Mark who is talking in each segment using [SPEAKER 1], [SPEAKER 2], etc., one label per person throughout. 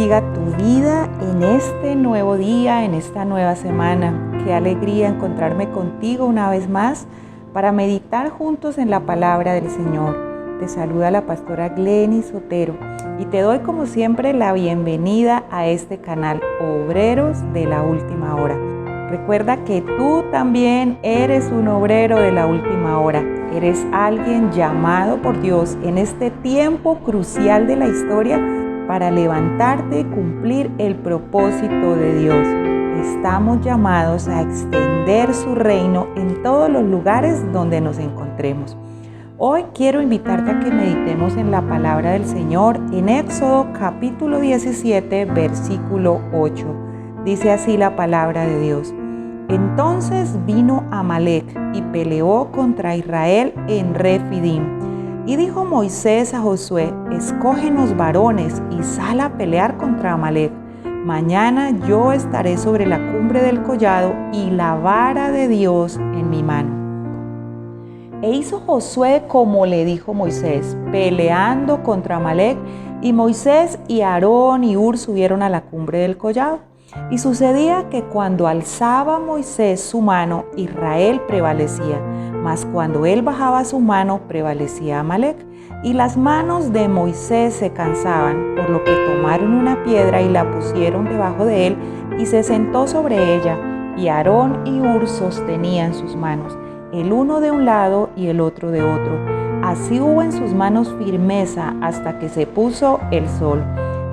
[SPEAKER 1] bendiga tu vida en este nuevo día, en esta nueva semana. Qué alegría encontrarme contigo una vez más para meditar juntos en la palabra del Señor. Te saluda la pastora Glenny Sotero y te doy como siempre la bienvenida a este canal Obreros de la Última Hora. Recuerda que tú también eres un obrero de la última hora. Eres alguien llamado por Dios en este tiempo crucial de la historia para levantarte y cumplir el propósito de Dios. Estamos llamados a extender su reino en todos los lugares donde nos encontremos. Hoy quiero invitarte a que meditemos en la palabra del Señor en Éxodo capítulo 17, versículo 8. Dice así la palabra de Dios. Entonces vino Amalec y peleó contra Israel en Refidim. Y dijo Moisés a Josué, escógenos varones y sal a pelear contra Amalec. Mañana yo estaré sobre la cumbre del collado y la vara de Dios en mi mano. E hizo Josué como le dijo Moisés, peleando contra Amalec, y Moisés y Aarón y Hur subieron a la cumbre del collado. Y sucedía que cuando alzaba Moisés su mano, Israel prevalecía, mas cuando él bajaba su mano, prevalecía Amalec. Y las manos de Moisés se cansaban, por lo que tomaron una piedra y la pusieron debajo de él, y se sentó sobre ella. Y Aarón y Hur sostenían sus manos, el uno de un lado y el otro de otro. Así hubo en sus manos firmeza hasta que se puso el sol.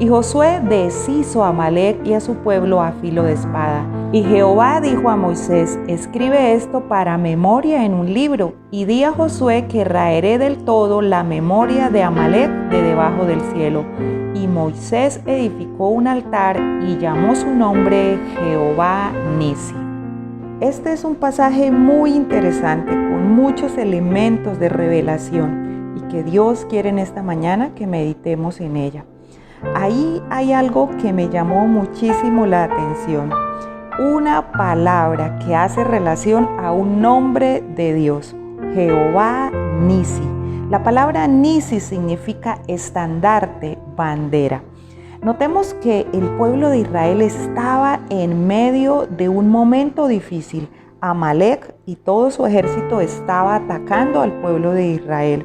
[SPEAKER 1] Y Josué deshizo a Amalec y a su pueblo a filo de espada. Y Jehová dijo a Moisés, escribe esto para memoria en un libro, y di a Josué que raeré del todo la memoria de Amalec de debajo del cielo. Y Moisés edificó un altar y llamó su nombre Jehová Nisi. Este es un pasaje muy interesante con muchos elementos de revelación y que Dios quiere en esta mañana que meditemos en ella. Ahí hay algo que me llamó muchísimo la atención, una palabra que hace relación a un nombre de Dios, Jehová Nisi. La palabra Nisi significa estandarte, bandera. Notemos que el pueblo de Israel estaba en medio de un momento difícil. Amalec y todo su ejército estaba atacando al pueblo de Israel.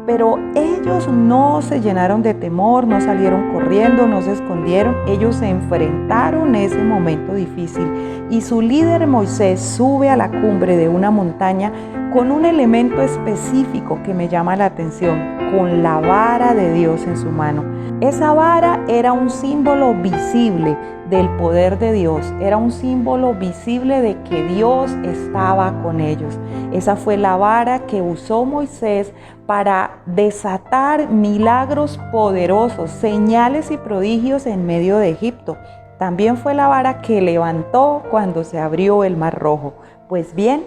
[SPEAKER 1] Pero ellos no se llenaron de temor, no salieron corriendo, no se escondieron. Ellos se enfrentaron ese momento difícil y su líder Moisés sube a la cumbre de una montaña con un elemento específico que me llama la atención, con la vara de Dios en su mano. Esa vara era un símbolo visible del poder de Dios, era un símbolo visible de que Dios estaba con ellos. Esa fue la vara que usó Moisés para desatar milagros poderosos, señales y prodigios en medio de Egipto. También fue la vara que levantó cuando se abrió el Mar Rojo. Pues bien,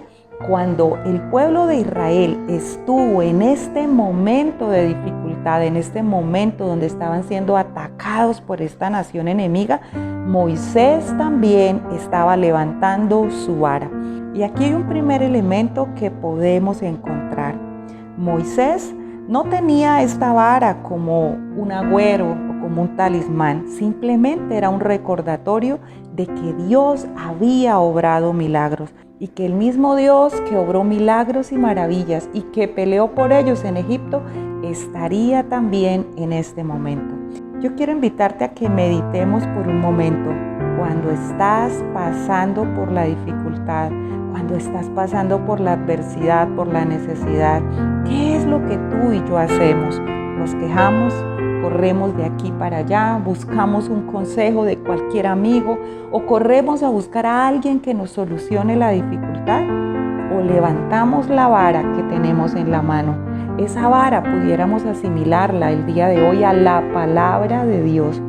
[SPEAKER 1] cuando el pueblo de Israel estuvo en este momento de dificultad, en este momento donde estaban siendo atacados por esta nación enemiga, Moisés también estaba levantando su vara. Y aquí hay un primer elemento que podemos encontrar. Moisés no tenía esta vara como un agüero o como un talismán, simplemente era un recordatorio de que Dios había obrado milagros y que el mismo Dios que obró milagros y maravillas y que peleó por ellos en Egipto estaría también en este momento. Yo quiero invitarte a que meditemos por un momento cuando estás pasando por la dificultad, cuando estás pasando por la adversidad, por la necesidad. ¿Qué es lo que tú y yo hacemos? Nos quejamos, corremos de aquí para allá, buscamos un consejo de cualquier amigo o corremos a buscar a alguien que nos solucione la dificultad o levantamos la vara que tenemos en la mano. Esa vara pudiéramos asimilarla el día de hoy a la palabra de Dios.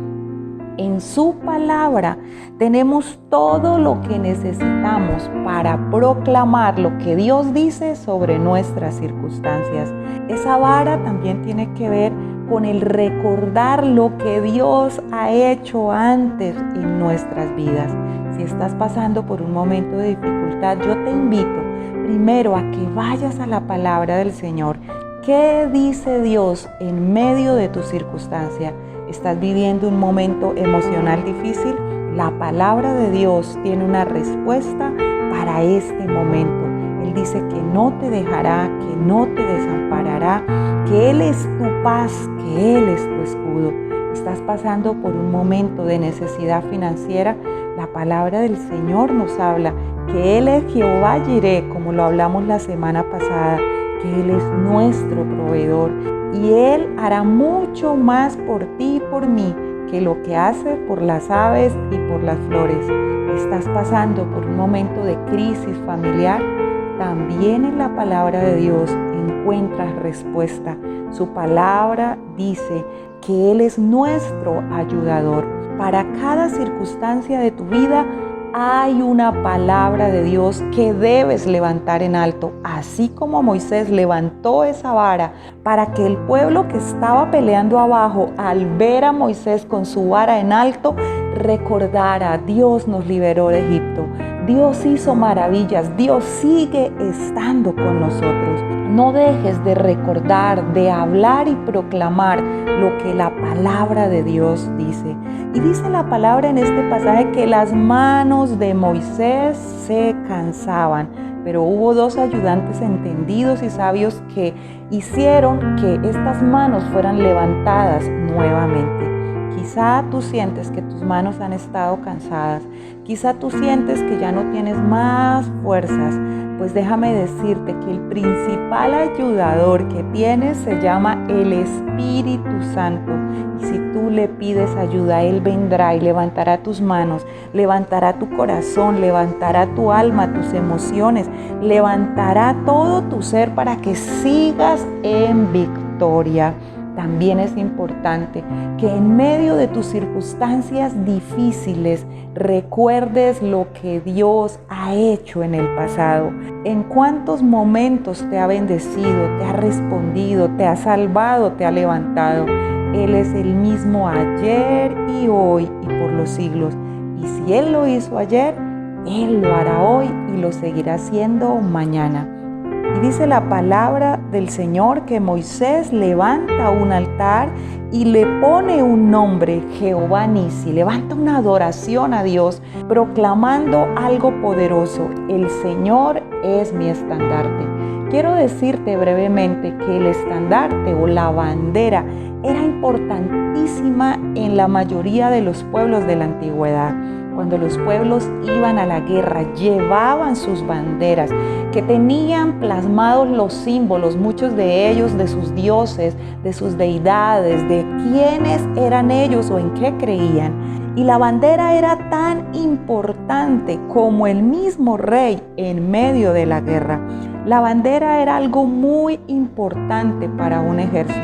[SPEAKER 1] En su palabra tenemos todo lo que necesitamos para proclamar lo que Dios dice sobre nuestras circunstancias. Esa vara también tiene que ver con el recordar lo que Dios ha hecho antes en nuestras vidas. Si estás pasando por un momento de dificultad, yo te invito primero a que vayas a la palabra del Señor. ¿Qué dice Dios en medio de tu circunstancia? ¿Estás viviendo un momento emocional difícil? La palabra de Dios tiene una respuesta para este momento. Él dice que no te dejará, que no te desamparará, que Él es tu paz, que Él es tu escudo. ¿Estás pasando por un momento de necesidad financiera? La palabra del Señor nos habla que Él es Jehová Jireh, como lo hablamos la semana pasada, que Él es nuestro proveedor y Él hará mucho más por ti y por mí que lo que hace por las aves y por las flores. ¿Estás pasando por un momento de crisis familiar? También en la palabra de Dios encuentras respuesta. Su palabra dice que Él es nuestro ayudador. Para cada circunstancia de tu vida hay una palabra de Dios que debes levantar en alto, así como Moisés levantó esa vara para que el pueblo que estaba peleando abajo, al ver a Moisés con su vara en alto, recordara: Dios nos liberó de Egipto, Dios hizo maravillas, Dios sigue estando con nosotros. No dejes de recordar, de hablar y proclamar lo que la palabra de Dios dice. Y dice la palabra en este pasaje que las manos de Moisés se cansaban, pero hubo 2 ayudantes entendidos y sabios que hicieron que estas manos fueran levantadas nuevamente. Quizá tú sientes que tus manos han estado cansadas, quizá tú sientes que ya no tienes más fuerzas. Pues déjame decirte que el principal ayudador que tienes se llama el Espíritu Santo. Y si tú le pides ayuda, Él vendrá y levantará tus manos, levantará tu corazón, levantará tu alma, tus emociones, levantará todo tu ser para que sigas en victoria. También es importante que en medio de tus circunstancias difíciles recuerdes lo que Dios ha hecho en el pasado. En cuántos momentos te ha bendecido, te ha respondido, te ha salvado, te ha levantado. Él es el mismo ayer y hoy y por los siglos. Y si Él lo hizo ayer, Él lo hará hoy y lo seguirá haciendo mañana. Y dice la palabra del Señor que Moisés levanta un altar y le pone un nombre, Jehová Nisi. Levanta una adoración a Dios, proclamando algo poderoso: el Señor es mi estandarte. Quiero decirte brevemente que el estandarte o la bandera era importantísima en la mayoría de los pueblos de la antigüedad. Cuando los pueblos iban a la guerra, llevaban sus banderas que tenían plasmados los símbolos, muchos de ellos de sus dioses, de sus deidades, de quiénes eran ellos o en qué creían. Y la bandera era tan importante como el mismo rey en medio de la guerra. La bandera era algo muy importante para un ejército.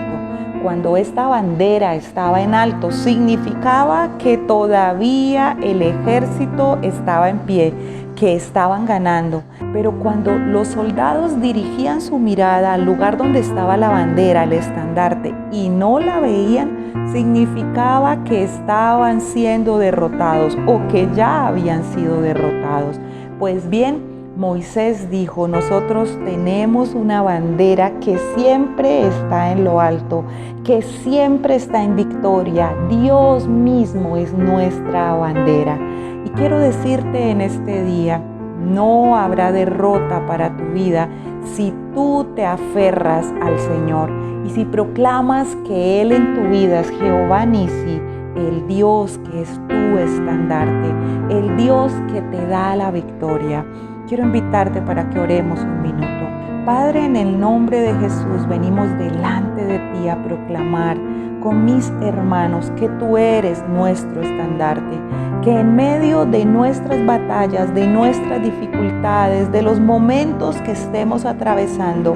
[SPEAKER 1] Cuando esta bandera estaba en alto, significaba que todavía el ejército estaba en pie, que estaban ganando. Pero cuando los soldados dirigían su mirada al lugar donde estaba la bandera, el estandarte, y no la veían, significaba que estaban siendo derrotados o que ya habían sido derrotados. Pues bien, Moisés dijo: nosotros tenemos una bandera que siempre está en lo alto, que siempre está en victoria. Dios mismo es nuestra bandera. Y quiero decirte en este día, no habrá derrota para tu vida si tú te aferras al Señor y si proclamas que Él en tu vida es Jehová Nisi, el Dios que es tu estandarte, el Dios que te da la victoria. Quiero invitarte para que oremos un minuto. Padre, en el nombre de Jesús venimos delante de ti a proclamar con mis hermanos que tú eres nuestro estandarte, que en medio de nuestras batallas, de nuestras dificultades, de los momentos que estemos atravesando,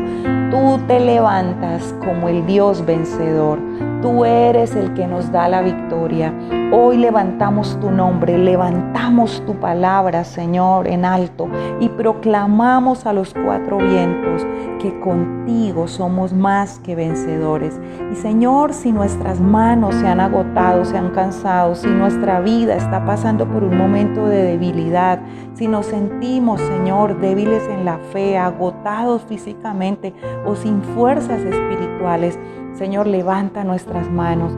[SPEAKER 1] tú te levantas como el Dios vencedor. Tú eres el que nos da la victoria. Hoy levantamos tu nombre, levantamos tu palabra, Señor, en alto y proclamamos a los 4 vientos que contigo somos más que vencedores. Y Señor, si nuestras manos se han agotado, se han cansado, si nuestra vida está pasando por un momento de debilidad, si nos sentimos, Señor, débiles en la fe, agotados físicamente o sin fuerzas espirituales, Señor, levanta nuestras manos,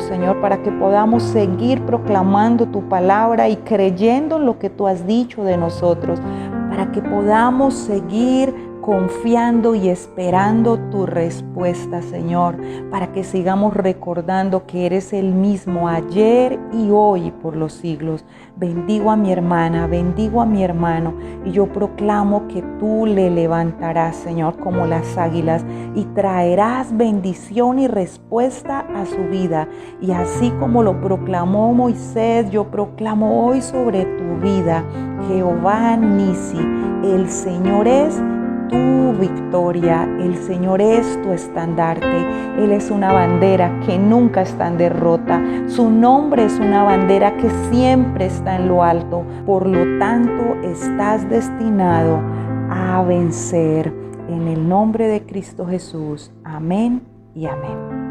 [SPEAKER 1] Señor, para que podamos seguir proclamando tu palabra y creyendo en lo que tú has dicho de nosotros, para que podamos seguir confiando y esperando tu respuesta, Señor, para que sigamos recordando que eres el mismo ayer y hoy y por los siglos. Bendigo a mi hermana, bendigo a mi hermano, y yo proclamo que tú le levantarás, Señor, como las águilas, y traerás bendición y respuesta a su vida. Y así como lo proclamó Moisés, yo proclamo hoy sobre tu vida, Jehová Nisi, el Señor es tu victoria, el Señor es tu estandarte. Él es una bandera que nunca está en derrota. Su nombre es una bandera que siempre está en lo alto. Por lo tanto, estás destinado a vencer. En el nombre de Cristo Jesús. Amén y amén.